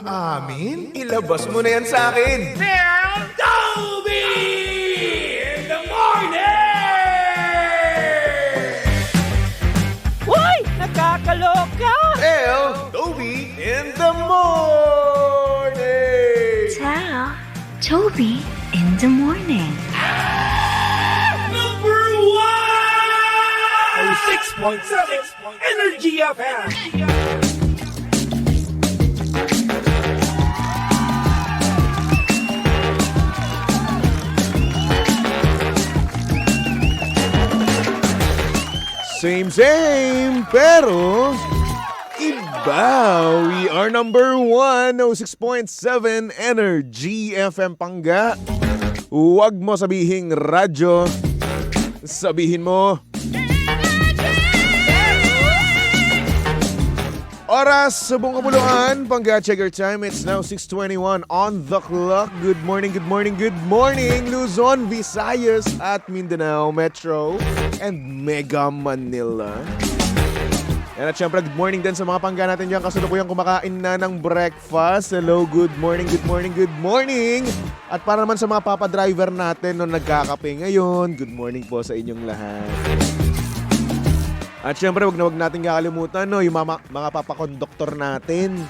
amin? Ilabas mo na yan sa akin. Meryl Dolby in the morning! Uy! Nakakaloka! El Toby in the morning! Tara, Toby in the morning. Number 1! 6.7 Energy FM! Same, pero iba. We are number 1, 6.7 Energy FM Pangga. Huwag mo sabihing radyo. Sabihin mo oras sa buong kapuluan. Pangga, check your time. It's now 6:21 on the clock. Good morning, good morning, good morning, Luzon, Visayas at Mindanao Metro and Mega Manila. Yan, at syempre, good morning din sa mga pangga natin dyan. Kasalukuyang kumakain na ng breakfast. Hello, good morning, good morning, good morning. At para naman sa mga papadriver natin no nagkakape ngayon, good morning po sa inyong lahat. At syempre, wag natin kakalimutan no, yung mga papakonduktor natin.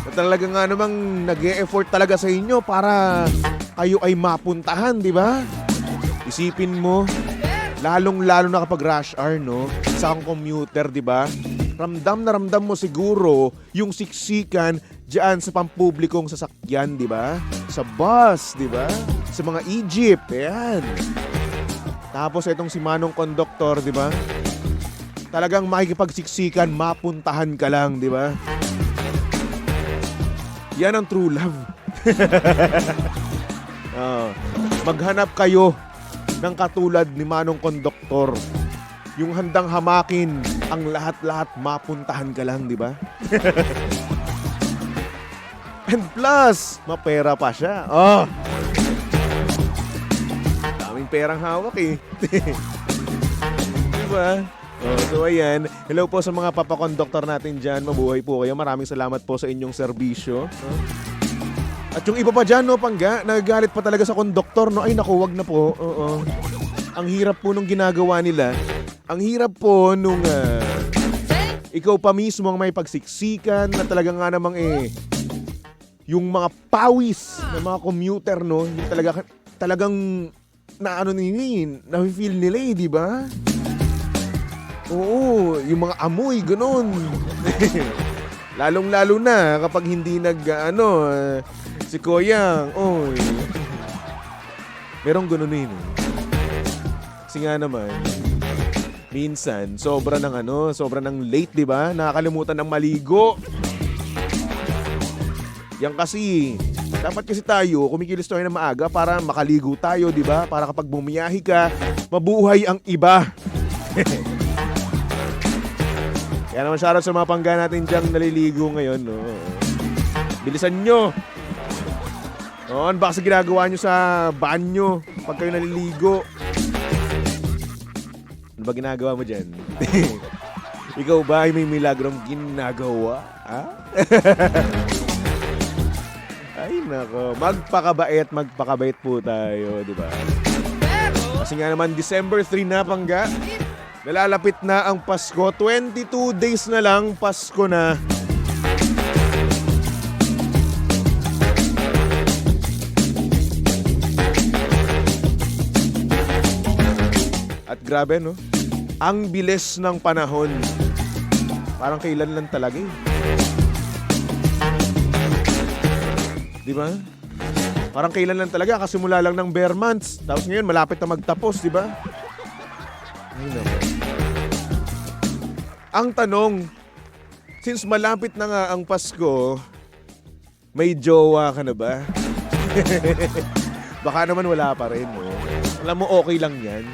Na talaga nga namang nag-e-effort talaga sa inyo para kayo ay mapuntahan, di ba? Isipin mo, lalong-lalo na kapag rush hour, no? Sa akong commuter, di ba? Ramdam na ramdam mo siguro yung siksikan diyan sa pampublikong sasakyan, di ba? Sa bus, di ba? Sa mga Egypt, ayan. Tapos itong si Manong Konduktor, di ba? Talagang makikipagsiksikan, mapuntahan ka lang, di ba? Yan ang true love. Maghanap kayo ng katulad ni Manong Konduktor. Yung handang hamakin ang lahat-lahat, mapuntahan ka lang, di ba? And plus, mapera pa siya. Daming perang hawak eh. Di ba? So ayan, hello po sa mga papakonduktor natin dyan. Mabuhay po kayo. Maraming salamat po sa inyong serbisyo. At yung iba pa dyan, no, Pangga, nagagalit pa talaga sa konduktor, no? Ay naku, wag na po. Oo. Ang hirap po nung ginagawa nila. Ang hirap po nung ikaw pa mismo ang may pagsiksikan na talaga nga namang yung mga pawis ng mga commuter, no? Yung talagang na-feel nila di ba? Oo, yung mga amoy, ganun. Lalong-lalo na kapag hindi si Koyang, merong ganun yun. Kasi nga naman, minsan, sobra ng late, di ba? Nakakalimutan ng maligo. Yan kasi, dapat kasi tayo, kumikilos tayo na maaga para makaligo tayo, di ba? Para kapag bumiyahi ka, mabuhay ang iba. Kaya naman shoutout sa mga pangga natin diyang naliligo ngayon. No? Bilisan nyo. Ano ba kasi ginagawa nyo sa banyo pag kayo naliligo? Ano ba ginagawa mo dyan? Ikaw ba ay may milagrong ginagawa? Ha? Ay nako, magpakabait po tayo, di ba? Kasi nga naman December 3 na, Pangga. Nalalapit na ang Pasko. 22 days na lang, Pasko na. At grabe, no? Ang bilis ng panahon. Parang kailan lang talaga eh. Di ba? Parang kailan lang talaga, kasimula lang ng bare months. Tapos ngayon, malapit na magtapos, di ba? Ay, naman. Ang tanong, since malapit na nga ang Pasko, may jowa ka na ba? Baka naman wala pa rin, no? Alam mo, okay lang yan.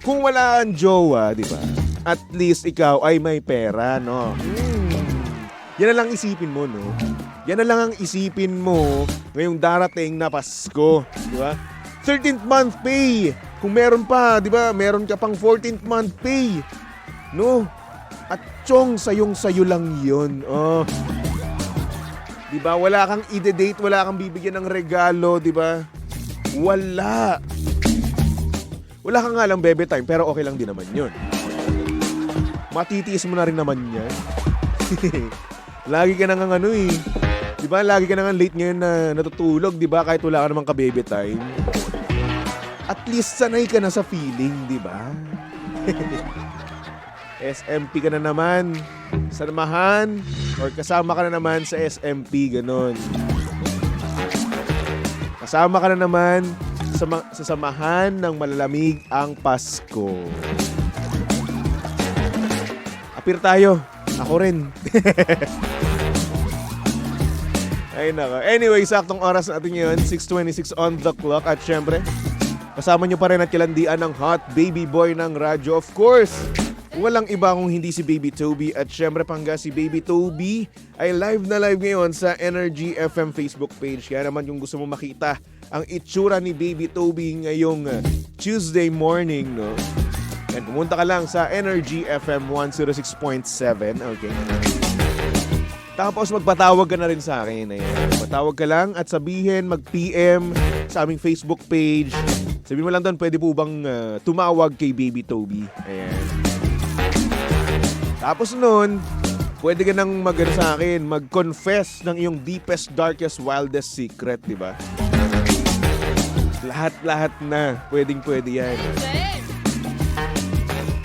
Kung wala ang jowa, di ba? At least ikaw ay may pera, no? Yan na lang isipin mo, no? Yan na lang ang isipin mo ngayong darating na Pasko, di ba? 13th month pay. Kung meron pa, di ba? Meron ka pang 14th month pay. No? At chong sayong-sayo lang yun. Oh. Di ba? Wala kang ide-date, wala kang bibigyan ng regalo, di ba? Wala. Wala kang nga lang bebe time, pero okay lang din naman yun. Matitiis mo na rin naman yan. Lagi ka nang ano eh. Di ba? Lagi ka nang late ngayon na natutulog, di ba? Kahit wala ka namang ka-baby time. At least sanay ka na sa feeling, di ba? SMP ka na naman. Samahan or kasama ka na naman sa SMP, ganon. Kasama ka na naman sa samahan ng malalamig ang Pasko. Apir tayo. Ako rin. Ay nako. Anyway, saktong oras natin ngayon, 6:26 on the clock. At syempre, kasama nyo pa rin at kalandian ng hot baby boy ng radyo. Of course, walang iba kung hindi si Baby Toby. At syempre pangga si Baby Toby ay live na live ngayon sa Energy FM Facebook page. Kaya naman yung gusto mo makita ang itsura ni Baby Toby ngayong Tuesday morning, no? And pumunta ka lang sa Energy FM 106.7, okay? Tapos magpatawag ka na rin sa akin. Ayan. Patawag ka lang at sabihin, mag-PM sa aming Facebook page. Sabihin mo lang doon, pwede po bang tumawag kay Baby Toby? Ayan. Tapos noon, pwede ka nang sa akin, mag-confess ng iyong deepest, darkest, wildest secret, di ba? Lahat-lahat na. Pwedeng-pwede yan.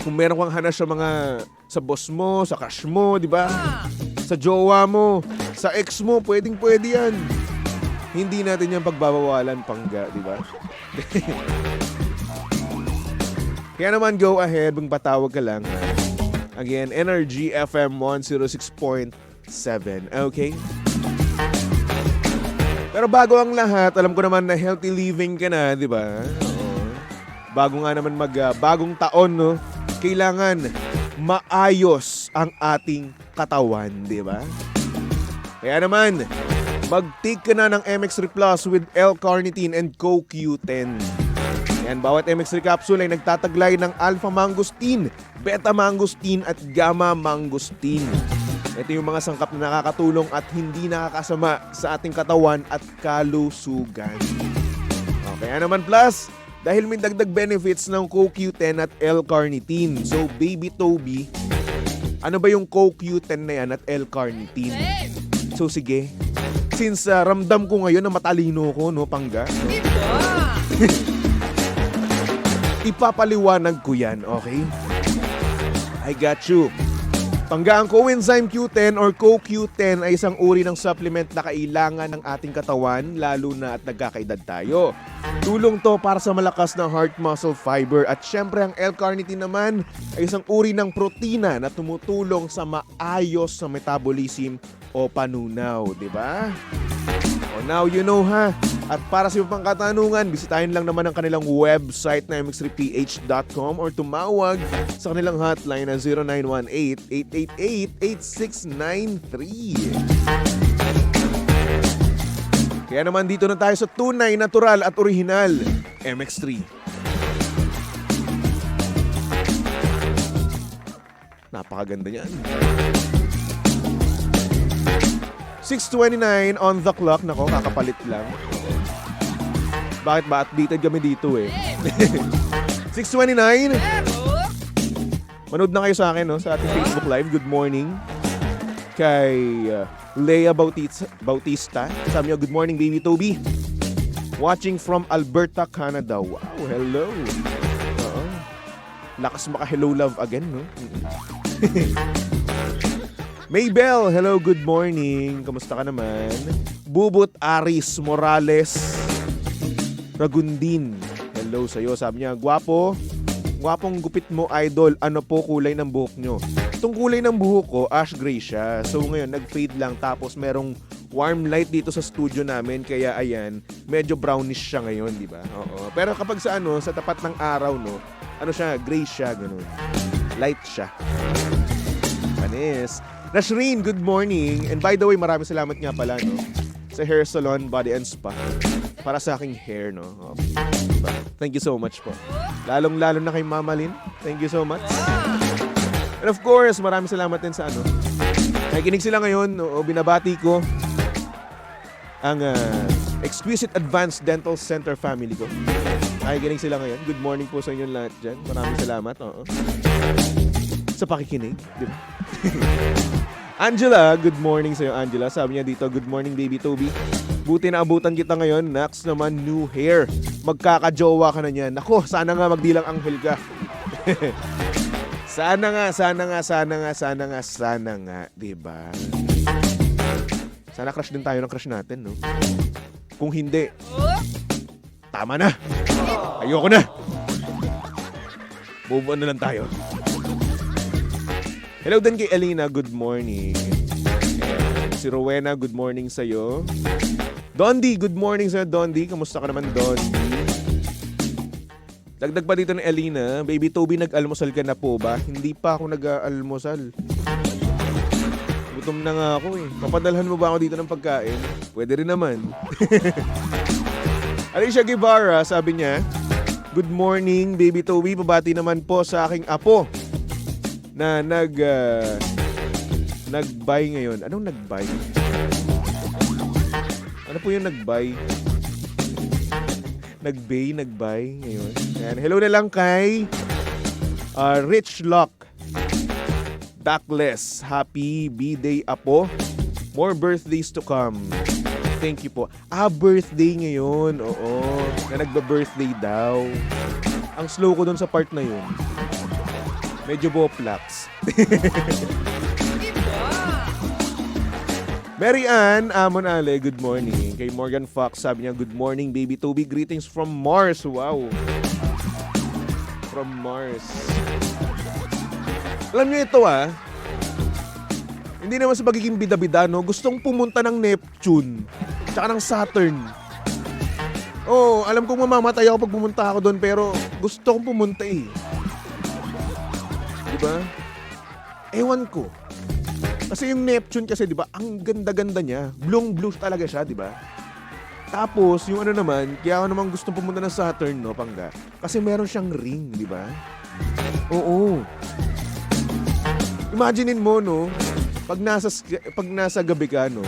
Kung meron kang hanas sa boss mo, sa crush mo, di ba? Sa jowa mo, sa ex mo, pwedeng-pwede yan. Hindi natin yan pagbabawalan, pangga, di ba? Kaya naman, go ahead, magpatawag ka lang. Again, Energy FM 106.7, okay? Pero bago ang lahat, alam ko naman na healthy living ka na, di ba? Bago nga naman bagong taon, no? Kailangan maayos ang ating katawan, di ba? Kaya naman, mag-take ka na ng MX3 Plus with L-carnitine and CoQ10. Yan, bawat MX3 capsule ay nagtataglay ng alpha-mangosteen, beta-mangosteen at gamma-mangosteen. Ito yung mga sangkap na nakakatulong at hindi nakakasama sa ating katawan at kalusugan. Kaya naman plus, dahil may dagdag benefits ng CoQ10 at L-carnitine. So, Baby Toby, ano ba yung CoQ10 na yan at L-carnitine? So, sige. Since ramdam ko ngayon na matalino ko, no, pangga? No? Ipapaliwanag ko yan, okay? I got you. Pangga, ang coenzyme Q10 or CoQ10 ay isang uri ng supplement na kailangan ng ating katawan lalo na at nagkakaedad tayo. Tulong to para sa malakas na heart muscle fiber at syempre ang L-carnitine naman ay isang uri ng protina na tumutulong sa maayos sa metabolism o panunaw, di ba? O now you know ha. At para sa ibang katanungan, bisitahin lang naman ang kanilang website na mx3ph.com or tumawag sa kanilang hotline na 0918-888-8693. Kaya naman dito na tayo sa tunay, natural at original MX3. Napakaganda niyan. 6:29 on the clock. Nako, kakapalit lang. Bakit ba updated kami dito eh? 6:29. Manood na kayo sa akin, no, sa ating Facebook Live. Good morning. Kay Leia Bautista. Sabi niyo, good morning, Baby Toby. Watching from Alberta, Canada. Wow, hello. Lakas maka-hello love again, no? Maybell, hello, good morning. Kamusta ka naman? Bubot Aris Morales Ragundin. Hello sa'yo. Sabi niya, gwapong gupit mo, idol. Ano po kulay ng buhok nyo? Itong kulay ng buhok ko, ash gray siya. So ngayon, nag-fade lang. Tapos merong warm light dito sa studio namin. Kaya ayan, medyo brownish siya ngayon, di ba? Oo. Pero kapag sa tapat ng araw, no, gray siya, ganun. Light siya. Panis. Nashreen, good morning. And by the way, maraming salamat nga pala, no, sa Hair Salon, Body and Spa. Para sa aking hair, no. Thank you so much po. Lalong-lalo na kay Mama Lynn. Thank you so much. And of course, maraming salamat din sa nakikinig sila ngayon, no, binabati ko ang Exquisite Advanced Dental Center family ko. Nakikinig sila ngayon. Good morning po sa inyo lahat dyan. Maraming salamat. Oo. Sa pakikinig. Di ba? Angela, good morning sa'yo, Angela. Sabi niya dito, good morning, baby Toby. Buti na abutan kita ngayon. Next naman, new hair. Magkakajowa ka na niyan. Nako, sana nga magdilang anghel ka. Sana nga. Diba? Sana crush din tayo ng crush natin, no? Kung hindi, tama na. Ayoko na. Move on na lang tayo. Hello din kay Elena, good morning. Si Rowena, good morning sa'yo. Dondi, good morning sa'yo, Dondi. Kamusta ka naman, Dondi? Dagdag pa dito ni Elena, baby Toby, nag-almusal ka na po ba? Hindi pa ako nag-almusal. Gutom na nga ako eh. Papadalhan mo ba ako dito ng pagkain? Pwede rin naman. Alicia Guevara, sabi niya, good morning, baby Toby. Babati naman po sa aking apo na nag-buy ngayon. Anong nag-buy? Ano po yung nag-buy? Nag-buy ngayon. Ayan. Hello na lang kay Rich Lock. Duckless. Happy B-Day, apo. More birthdays to come. Thank you po. Birthday ngayon. Oo. Na nagba-birthday daw. Ang slow ko dun sa part na yun. Medyo boplax. Mary Ann Amon Ale, good morning. Kay Morgan Fox, sabi niya, good morning, baby Toby. Greetings from Mars. Wow. From Mars. Alam niyo ito hindi naman sa pagiging bida-bida, no? Gustong pumunta ng Neptune. Tsaka ng Saturn. Oh, alam kong mamamatay ako pag pumunta ako doon, pero gusto kong pumunta eh. Diba? Ewan ko. Kasi yung Neptune kasi, diba, ang ganda-ganda niya. Blue talaga siya, diba? Tapos, yung ano naman, kaya ako naman gustong pumunta ng Saturn, no, Pangga. Kasi meron siyang ring, diba? Oo. Imaginein mo, no, pag nasa gabi ka, no,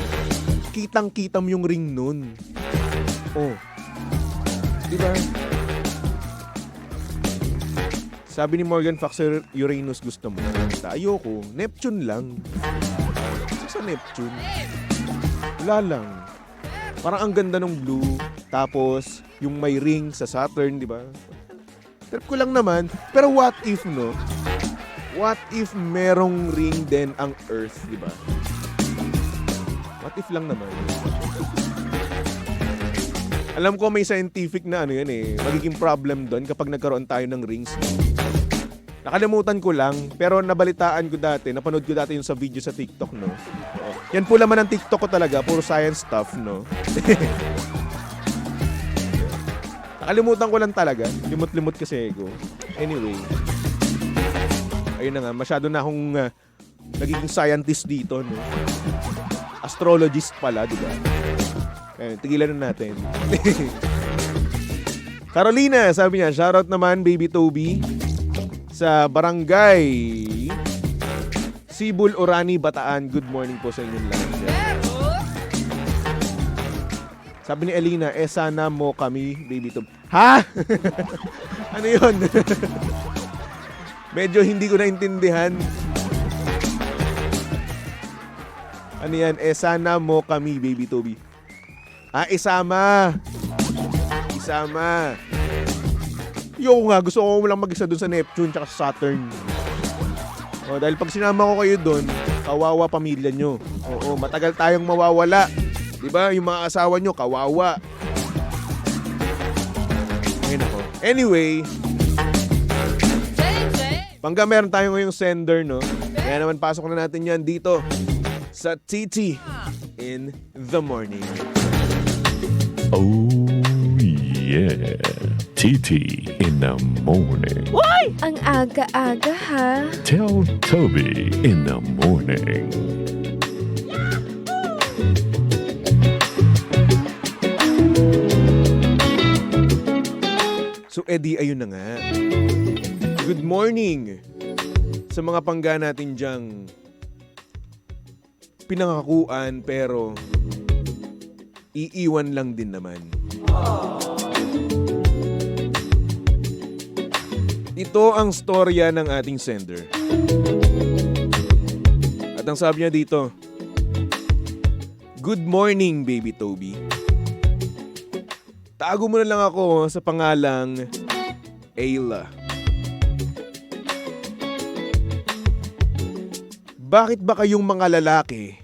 kitang-kita mo yung ring nun. Oh. Diba? Sabi ni Morgan Fox, Uranus gusto mo. Ayoko. Neptune lang. Sa Neptune. Wala lang. Parang ang ganda ng blue. Tapos, yung may ring sa Saturn, di ba? Trip ko lang naman. Pero what if, no? What if merong ring din ang Earth, di ba? What if lang naman? Alam ko may scientific na ano yan eh. Magiging problem doon kapag nagkaroon tayo ng rings. Nakalimutan ko lang, pero nabalitaan ko dati, napanood ko dati yung sa video sa TikTok, no? Yan po laman ng TikTok ko talaga, puro science stuff, no? Nakalimutan ko lang talaga. Limot-limot kasi ko. Anyway. Ayun na nga, masyado na akong nagiging scientist dito, no? Astrologist pala, di ba? Ayun, tigilan na natin. Carolina, sabi niya, shoutout naman, baby Toby, sa barangay Sibul, Orani, Bataan. Good morning po sa inyong lahat. Sabi ni Elena, sana mo kami, baby Toby. Ha? Ano yun? Medyo hindi ko naintindihan. Ano yan? Sana mo kami, baby Toby. Isama. Yung nga, gusto ko lang mag-isa dun sa Neptune tsaka sa Saturn. Dahil pag sinama ko kayo dun, kawawa pamilya nyo. Oo, matagal tayong mawawala. Diba? Yung mga asawa nyo, kawawa. Ayun ako. Anyway, Pangga, meron tayo ngayong sender, no? Kaya naman pasok na natin yan dito sa TT in the morning. Oh, yeah. TT in the morning. Why? Ang aga-aga ha. Tell Toby in the morning. So, Eddie, ayun na nga. Good morning sa mga pangga natin dyang pinangakuan pero iiwan lang din naman. Ito ang storya ng ating sender. At ang sabi niya dito, "Good morning, Baby Toby. Tago mo na lang ako sa pangalang Ayla. Bakit ba kayong mga lalaki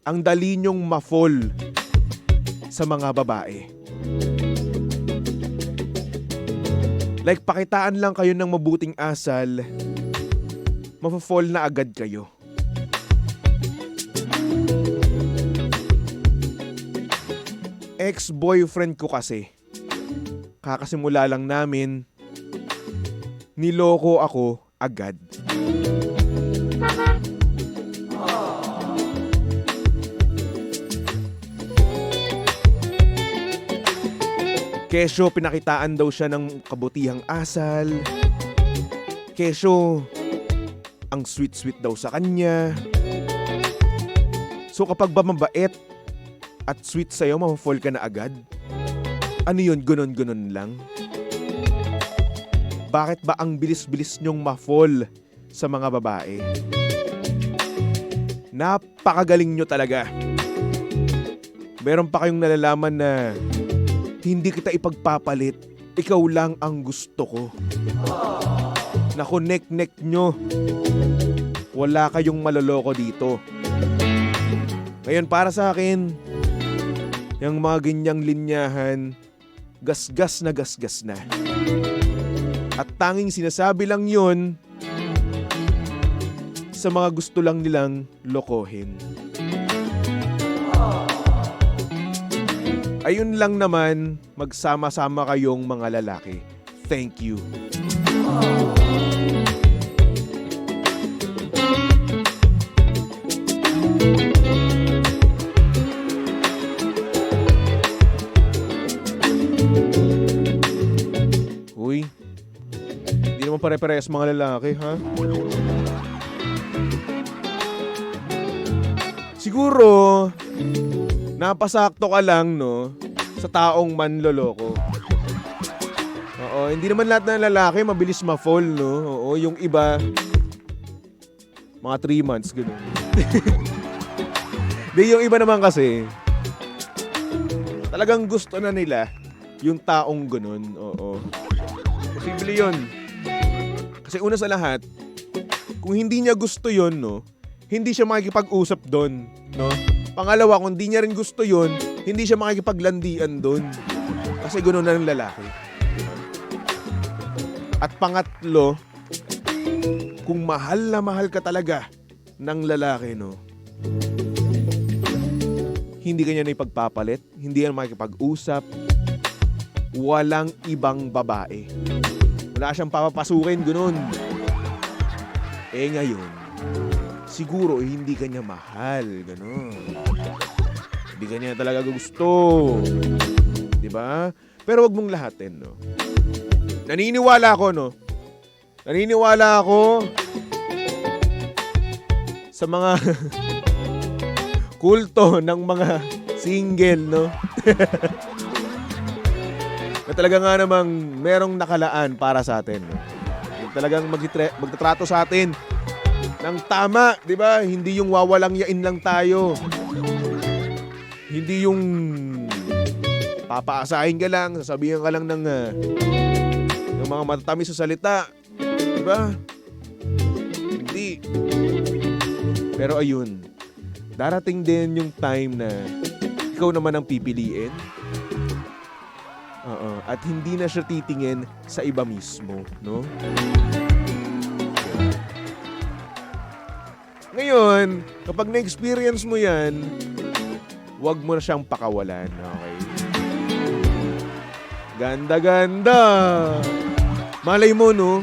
ang dali nyong ma-fall sa mga babae? Like pakitaan lang kayo ng mabuting asal, ma-fall na agad kayo. Ex-boyfriend ko kasi. Kakasimula lang namin, niloko ako agad. Kesyo pinakitaan daw siya ng kabutihang asal. Kesyo ang sweet-sweet daw sa kanya. So kapag ba mabait at sweet sa'yo, ma-fall ka na agad? Ano yun, gunon-gunon lang? Bakit ba ang bilis-bilis nyong ma-fall sa mga babae? Napakagaling nyo talaga. Meron pa kayong nalalaman na hindi kita ipagpapalit, ikaw lang ang gusto ko. Naku, nek-nek nyo. Wala kayong maloloko dito. Ngayon para sa akin, yung mga ganyang linyahan, gasgas na. At tanging sinasabi lang yun sa mga gusto lang nilang lokohin. Ayun lang naman, magsama-sama kayong mga lalaki. Thank you. Uy, hindi naman pare-parehas mga lalaki, ha? Siguro, napasakto ka lang, no? Sa taong manloloko. Oo, hindi naman lahat ng lalaki mabilis ma-fall, no? Oo, yung iba, mga 3 months, gano'n. Di, yung iba naman kasi, talagang gusto na nila yung taong gano'n. Oo. Posible yun. Kasi una sa lahat, kung hindi niya gusto yun, no? Hindi siya makikipag-usap doon, no? Pangalawa, kung di niya rin gusto yun, hindi siya makikipaglandian doon. Kasi gano'n na ng lalaki. At pangatlo, kung mahal na mahal ka talaga ng lalaki, no? Hindi ka niya na ipagpapalit, hindi yan makikipag-usap, walang ibang babae. Wala siyang papapasukin, gano'n. Eh ngayon, siguro hindi ka niya mahal, gano'n. Hindi ka niya talaga gusto. Diba? Pero wag mong lahatin, no? Naniniwala ako, no? Naniniwala ako sa mga kulto ng mga single, no? Na talaga nga namang merong nakalaan para sa atin, no? Yung talagang magtatrato sa atin ng tama, di ba? Hindi yung wawalang yain lang tayo. Hindi yung papaasahin ka lang, sasabihan ka lang ng mga matatamis sa salita. Di ba? Hindi. Pero ayun, darating din yung time na ikaw naman ang pipiliin. At hindi na siya titingin sa iba mismo, no? Ngayon, kapag na-experience mo yan, wag mo na siyang pakawalan, okay? Ganda-ganda! Malay mo, no?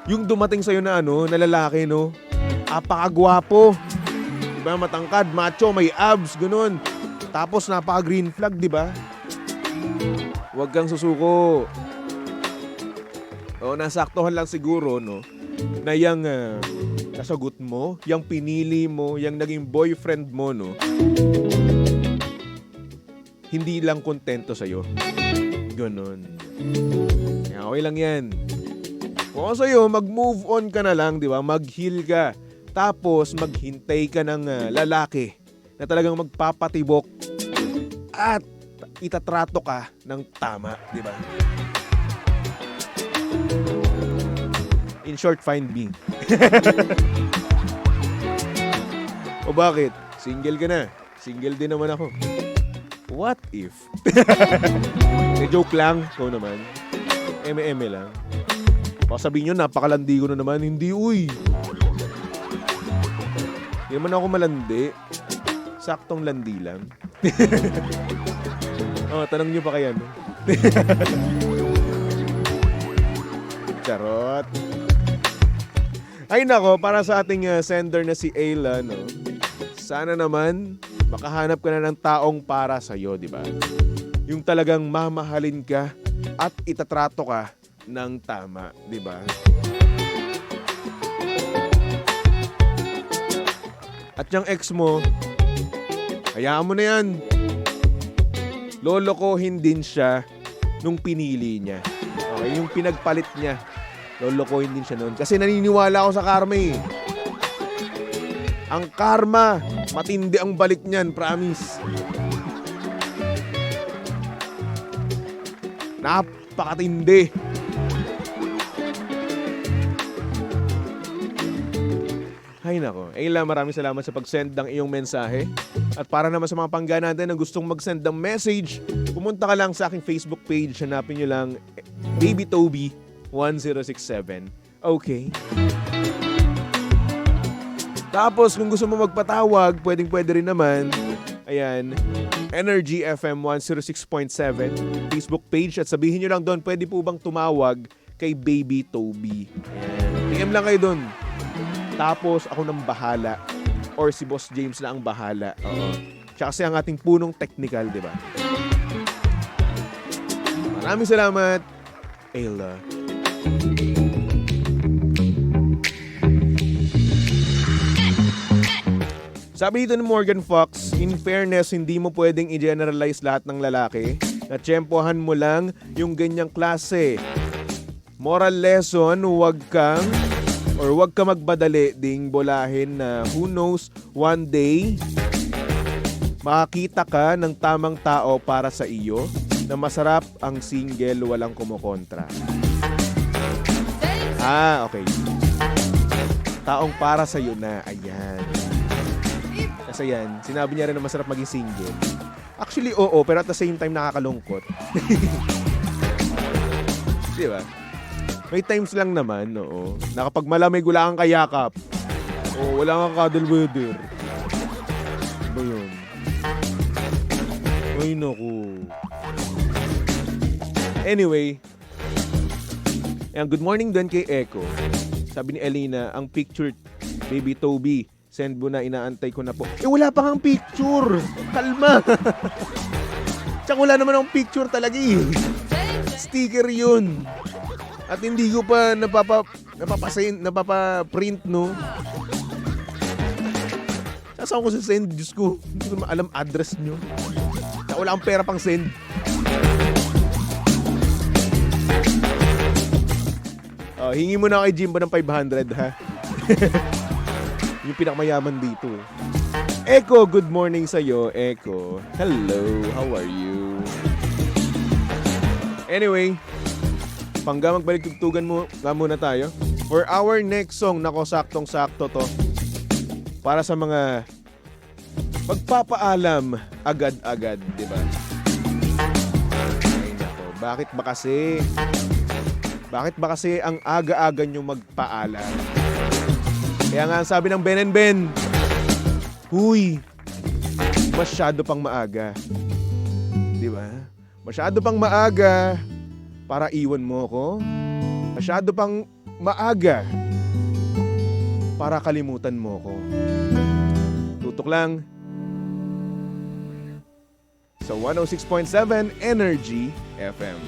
Yung dumating sa'yo na na lalaki, no? Apakagwapo. Diba? Matangkad, macho, may abs, ganun. Tapos napaka-green flag, diba? Huwag kang susuko. O, nasaktuhan lang siguro, no? Na yung kasagot mo, yung pinili mo, yung naging boyfriend mo, no? hindi lang kontento sa'yo. Ganon. Kaya okay lang yan. Kung ako sa'yo, mag-move on ka na lang, di ba? Mag-heal ka. Tapos, maghintay ka ng lalaki na talagang magpapatibok at itatrato ka ng tama, di ba? In short, find me. O bakit? Single ka na. Single din naman ako. What if? Joke lang. Ikaw naman. Eme-eme lang. Baka sabihin nyo, napakalandi ko na naman. Hindi, uy. Hindi naman ako malandi. Saktong landi lang. Tanong nyo pa kaya, no? Charot. Ay nako, para sa ating sender na si Ayla, no? Sana naman makahanap ka na ng taong para sa'yo, di ba? Yung talagang mamahalin ka at itatrato ka ng tama, di ba? At yung ex mo, hayaan mo na yan. Lolokohin din siya nung pinili niya. Okay, yung pinagpalit niya. Lolokohin din siya noon. Kasi naniniwala ako sa karma eh. Ang karma, matindi ang balik niyan, promise. Napakatindi. Ay nako. Ayla, maraming salamat sa pag-send ng iyong mensahe. At para naman sa mga pangga natin na gustong mag-send ng message, pumunta ka lang sa aking Facebook page. Hanapin nyo lang Baby Toby 1067. Okay. Tapos kung gusto mo magpatawag, pwedeng-pwede rin naman. Ayan, Energy FM 106.7 Facebook page at sabihin nyo lang doon, pwede po bang tumawag kay Baby Toby. Ayan. PM lang kayo doon. Tapos ako nang bahala or si Boss James na ang bahala. Oo. Tsaka kasi ang ating punong technical, di ba? Maraming salamat, Ayla. Sabi dito ni Morgan Fox, in fairness, hindi mo pwedeng i-generalize lahat ng lalaki. Natsyempohan mo lang yung ganyang klase. Moral lesson, huwag ka magbadali ding bolahin na who knows, one day, makakita ka ng tamang tao para sa iyo na masarap ang single, walang kumukontra. Okay. Taong para sa iyo na, ayan. Kasi yan, sinabi niya rin na masarap maging single. Actually, oo, pero at the same time nakakalungkot. Di ba? May times lang naman, oo. Na kapag malamig, wala kang kayakap. O wala kang cuddle weather. Ano yun? Ay, naku. Anyway, good morning din kay Echo. Sabi ni Elena, ang picture, Baby Toby, send mo na, inaantay ko na po. Wala pa kang picture. Kalma. Tsaka wala naman akong picture talaga eh. Sticker yun. At hindi ko pa napapaprint, no? Saan ko sa send? Diyos ko, hindi ko alam address nyo. Tsaka wala akong pera pang send. Hingi mo na kay Jimbo ng 500, ha? Yung pinakamayaman dito. Echo, good morning sa'yo, Echo. Hello, how are you? Anyway, pangga magbalik tugtugan mo nga muna tayo. For our next song, nako, saktong-sakto to. Para sa mga magpapaalam agad-agad, di ba? Ay nako, bakit ba kasi ang aga-aga nyo magpaalam? Kaya nga sabi ng Ben and Ben, huy, masyado pang maaga. Di ba? Masyado pang maaga para iwan mo ko. Masyado pang maaga para kalimutan mo ko. Tutok lang sa 106.7 Energy FM.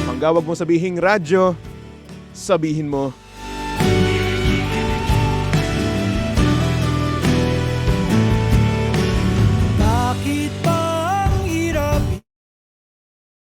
Panggawag mo sabihing radyo, sabihin mo